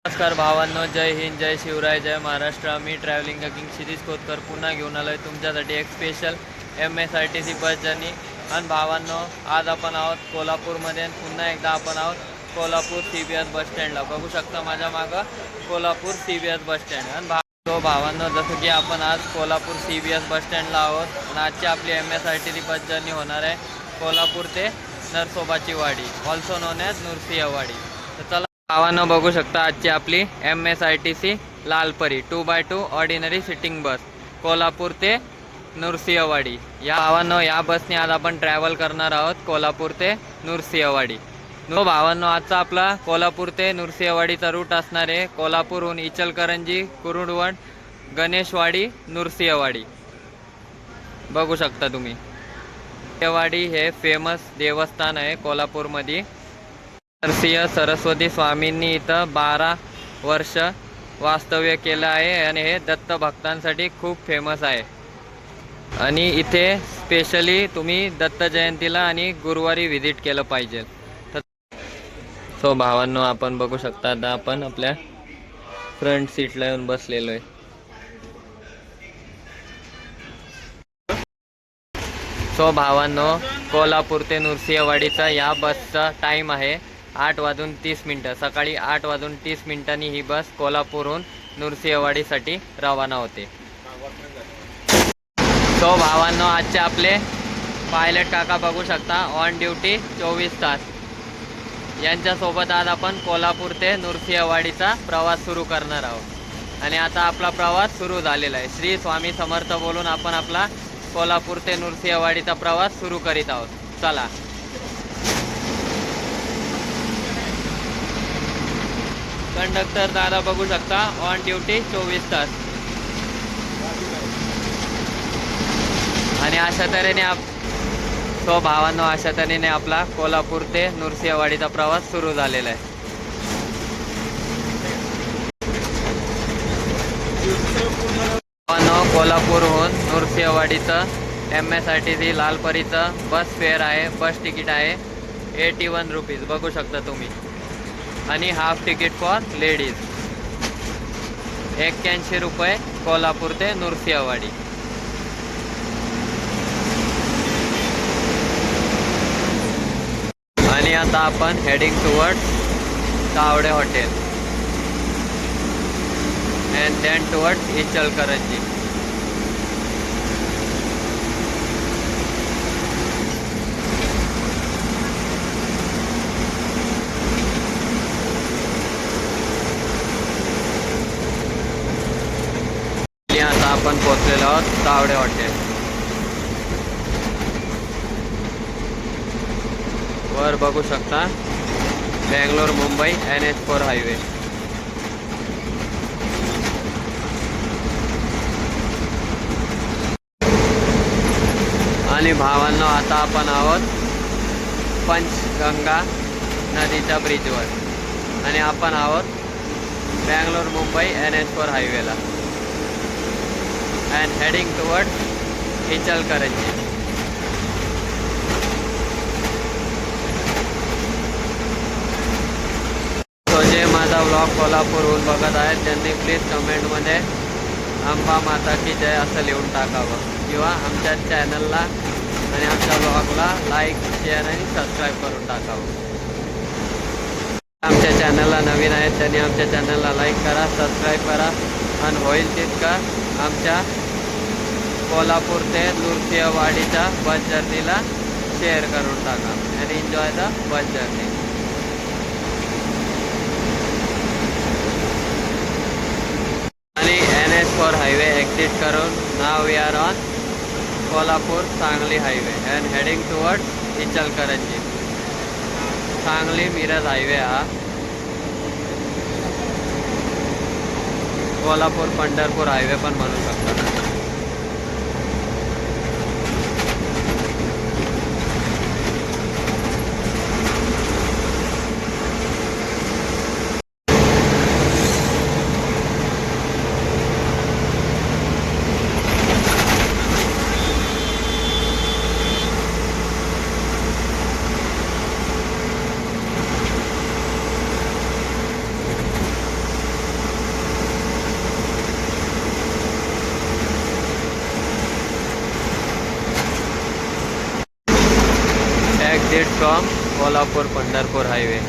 नमस्कार भावांनो, जय हिंद, जय शिवराय, जय महाराष्ट्र. मी travelling king Shirish Khotkar पुन्हा घेऊन आलो आहे तुमच्यासाठी एक स्पेशल MSRTC बस जर्नी. आणि भावांनो, आज आपण आहोत कोल्हापूरमध्ये आणि पुन्हा एकदा आपण आहोत कोल्हापूर CBS बस स्टँडला. बघू शकता माझ्या मागं कोल्हापूर CBS बस स्टँड. आणि भावांनो, जसं की आपण आज कोल्हापूर CBS बस स्टँडला आहोत आणि आजची आपली MSRTC बस जर्नी होणार आहे कोल्हापूर ते नरसोबाची वाडी, ऑल्सो नोन ॲज नृसिंहवाडी. तर चला भावांनो, बघू शकता आजची आपली MSRTC Lalpari 2x2 ordinary sitting bus Kolhapur ते नृसिंहवाडी. या भावांनो, या बसने आज आपण ट्रॅव्हल करणार आहोत कोल्हापूर ते नृसिंहवाडी. भावांनो, आजचा आपला कोल्हापूर ते नृसिंहवाडीचा रूट असणार आहे कोल्हापूरहून इचलकरंजी, कुरुंदवाड, गणेशवाडी, नृसिंहवाडी. बघू शकता तुम्ही. नृसिंहवाडी हे फेमस देवस्थान आहे कोल्हापूरमध्ये. नरसिंह सरस्वती स्वामींनी इथं 12 वर्ष वास्तव्य केलं आहे आणि हे दत्त भक्तांसाठी खूप फेमस आहे. आणि इथे स्पेशली तुम्ही दत्त जयंतीला आणि गुरुवारी व्हिजिट केलं पाहिजे. सो भावांनो, आपण बघू शकता आता आपण आपल्या फ्रंट सीटला येऊन बसलेलो आहे. सो भावांनो, कोल्हापूर ते नृसिंहवाडीचा या बसचा टाईम आहे 8:30. सकाळी 8:30 ही बस कोल्हापूरहून नृसिंहवाडीसाठी रवाना होते. सो भावांनो, आजचे आपले पायलट काका बघू शकता, ऑन ड्युटी 24 तास. यांच्यासोबत आज आपण कोल्हापूर ते नृसिंहवाडीचा प्रवास सुरू करणार आहोत. आणि आता आपला प्रवास सुरू झालेला आहे. श्री स्वामी समर्थ बोलून आपण आपला कोल्हापूर ते नृसिंहवाडीचा प्रवास सुरू करीत आहोत. चला. कंडक्टर दादा बघू शकता, ऑन ड्युटी 24 तास. आणि अशा तऱ्हेने भावांनो, अशा तऱ्हेने आपला कोल्हापूर ते नृसिंहवाडीचा प्रवास सुरू झालेला आहे. कोल्हापूरहून नृसिंहवाडीचं MSRTC लालपरीचं बस फेअर आहे, बस तिकीट आहे 81 रुपीज. बघू शकता तुम्ही. आणि हाफ तिकीट फॉर लेडीज 81 रुपये कोल्हापूर ते नृसिंहवाडी. आणि आता आपण heading toward Tawade hotel and then toward Ichalkaranji. आता आपण पोहोचलेलो आहोत तावडे हॉटेल. वर बघू शकता बेंगलोर मुंबई NH4 हायवे. आणि भावांनो, आता आपण आहोत पंचगंगा नदीच्या ब्रिजवर. आणि आपण आहोत बेंगलोर मुंबई NH4 हायवेला अँड हेडिंग टुवर्ड इचलकरंजी. जे माझा व्लॉग कोल्हापूरहून बघत आहेत त्यांनी प्लीज कमेंटमध्ये अंबा माता की जय असं लिहून टाकावं. किंवा आमच्या चॅनलला आणि आमच्या व्लॉगला लाईक, शेअर आणि सबस्क्राईब करून टाकावं. आमच्या चॅनलला नवीन आहेत त्यांनी आमच्या चॅनलला लाईक करा, सबस्क्राईब करा. आणि होईल तितकं आमच्या कोल्हापूर ते नृसिंहवाडीच्या बस जर्नीला शेअर करून टाका. आणि एन्जॉय द बस जर्नी. आणि NH4 हायवे एक्झिट करून now we are on Kolhapur Sangli highway and heading toward Ichalkaranji. Sangli Miraj highway हा कोल्हापूर पंढरपूर हायवे पण म्हणू शकता. from Kolhapur-Pandharpur highway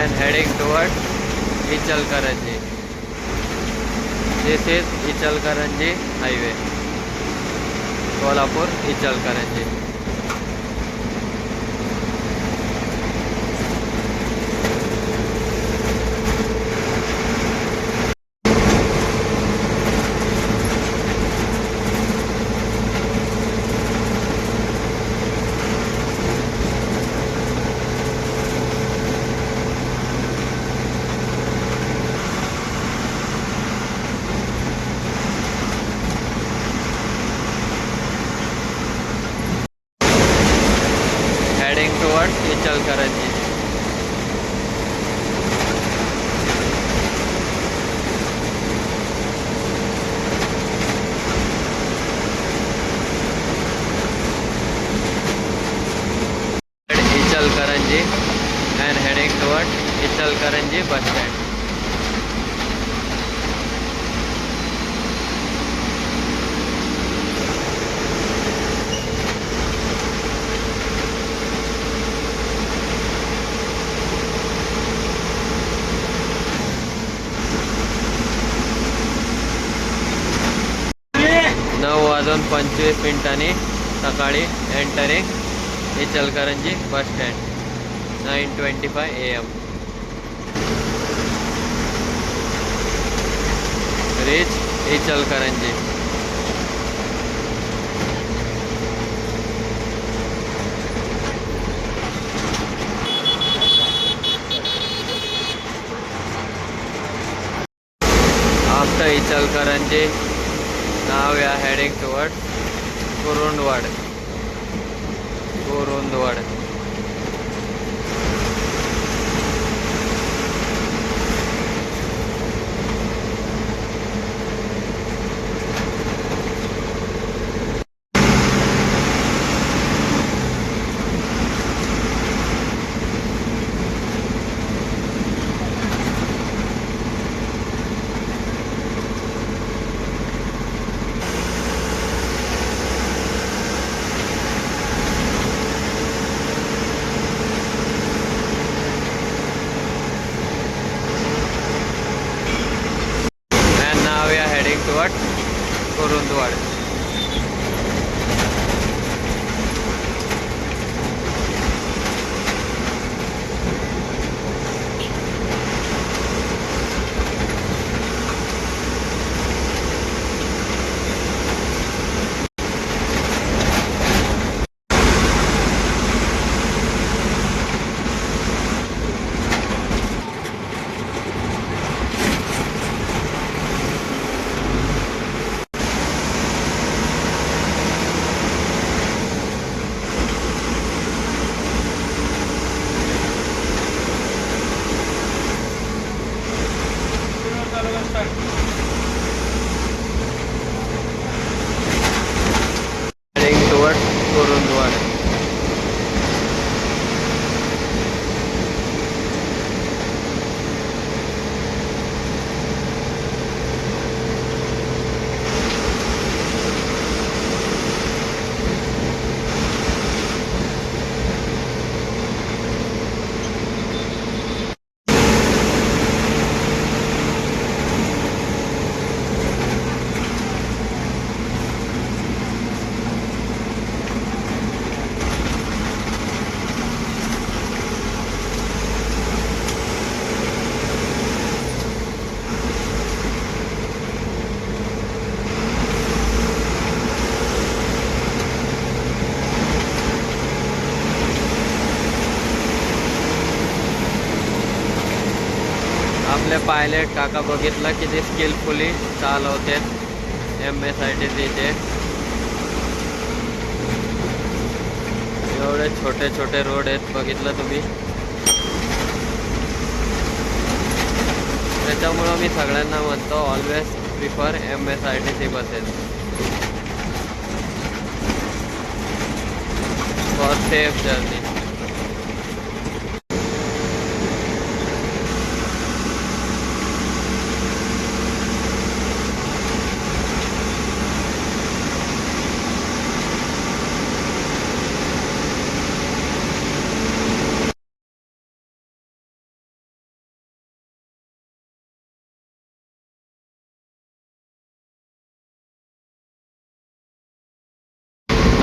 and heading toward Ichalkaranji. This is Ichalkaranji highway, Kolhapur-Ichalkaranji. Heading towards Ichalkaranji. Ichalkaranji and heading towards Ichalkaranji bus stand. नऊ वाजून 25 मिनिटांनी सकाळी entering Ichalkaranji bus stand 9:25 AM. Reach Ichalkaranji. After Ichalkaranji, now we are heading towards Kurundwad. And now we are heading towards Kurundwad. Heading towards Kurundwad. आपले pilot काका बघितलं किती skilfully चालवते MSITCचे. एवढे छोटे छोटे रोड आहेत बघितलं तुम्ही. त्याच्यामुळं मी सगळ्यांना म्हणतो always prefer MSITC buses for safe journey.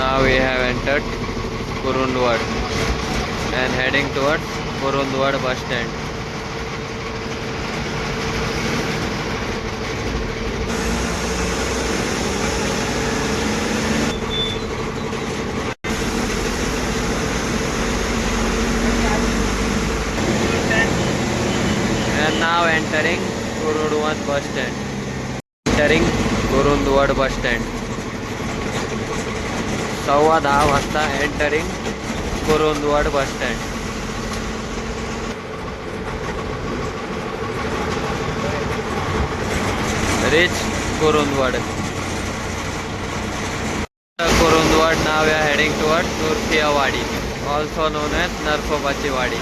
now we have entered Kurundwad and heading towards Kurundwad bus stand. And now entering Kurundwad bus stand. Entering Kurundwad bus stand. 10:15 वाजता entering Kurundwad bus stand. Reach Kurundwad. Kurundwad, now we are heading towards Nursiya Wadi, also known as Narsobachi Wadi.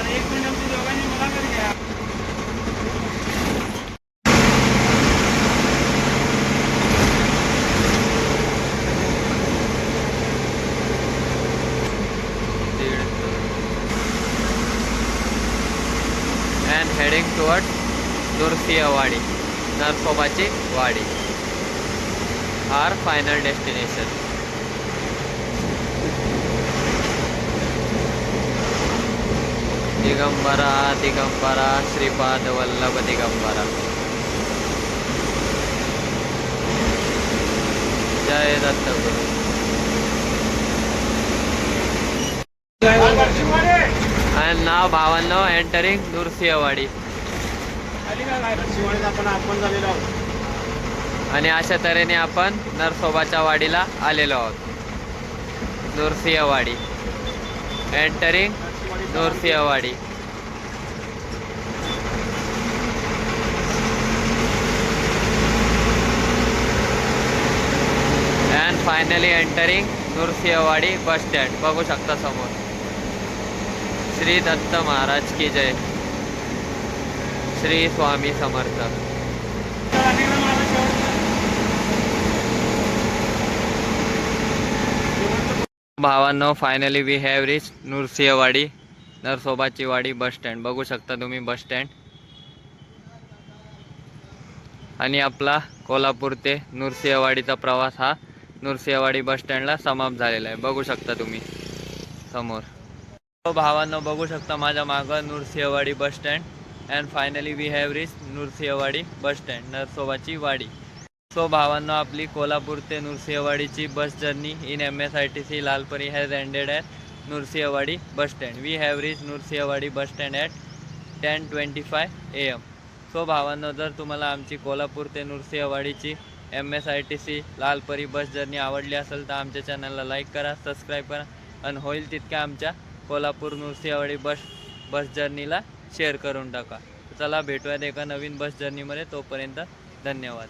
And heading towards Nursiya Wadi, Narsobachi Wadi, our final destination. Digambara Digambara Shripad Vallabh Digambara. Jai Dattaguru. And now भावांनो entering Nursiya Wadi. आणि अशा तऱ्हेने आपण नरसोबाच्या वाडीला आलेलो आहोत. Nursiya Wadi. Entering Nursiya Wadi. And finally entering Nursiya Wadi bus stand. बघू शकता समोर. श्री दत्त महाराज की जय. श्री स्वामी समर्थ. भावांनो finally we have reach Nursiya Wadi, नरसोबाची वाडी बस स्टँड. बघू शकता तुम्ही बस स्टँड. आणि आपला कोल्हापूर ते Nursiya Wadiचा प्रवास हा Nursiya Wadi बस स्टँडला समाप्त झालेला आहे. बघू शकता तुम्ही समोर. भावांनो बघू शकता माझ्या मागं Nursiya Wadi bus stand. And finally we have reach Nursiya Wadi bus stand, नरसोबाची वाडी. सो भावांनो आपली कोल्हापूर ते Nursiya Wadiची bus journey in MSRTC Lalpari has ended at Nursiya Wadi bus stand. We have reach Nursiya Wadi bus stand at 10:25 AM. So भावांनो जर तुम्हाला आमची कोल्हापूर ते Nursiya Wadiची MSRTC लालपरी बस जर्नी आवडली असेल तर आमच्या चॅनलला लाईक करा, सबस्क्राईब करा आणि होईल तितक्या आमच्या कोल्हापूर Nursiya Wadi बस जर्नीला शेअर करून टाका. चला भेटूयात एका नवीन बस जर्नीमध्ये. तोपर्यंत धन्यवाद.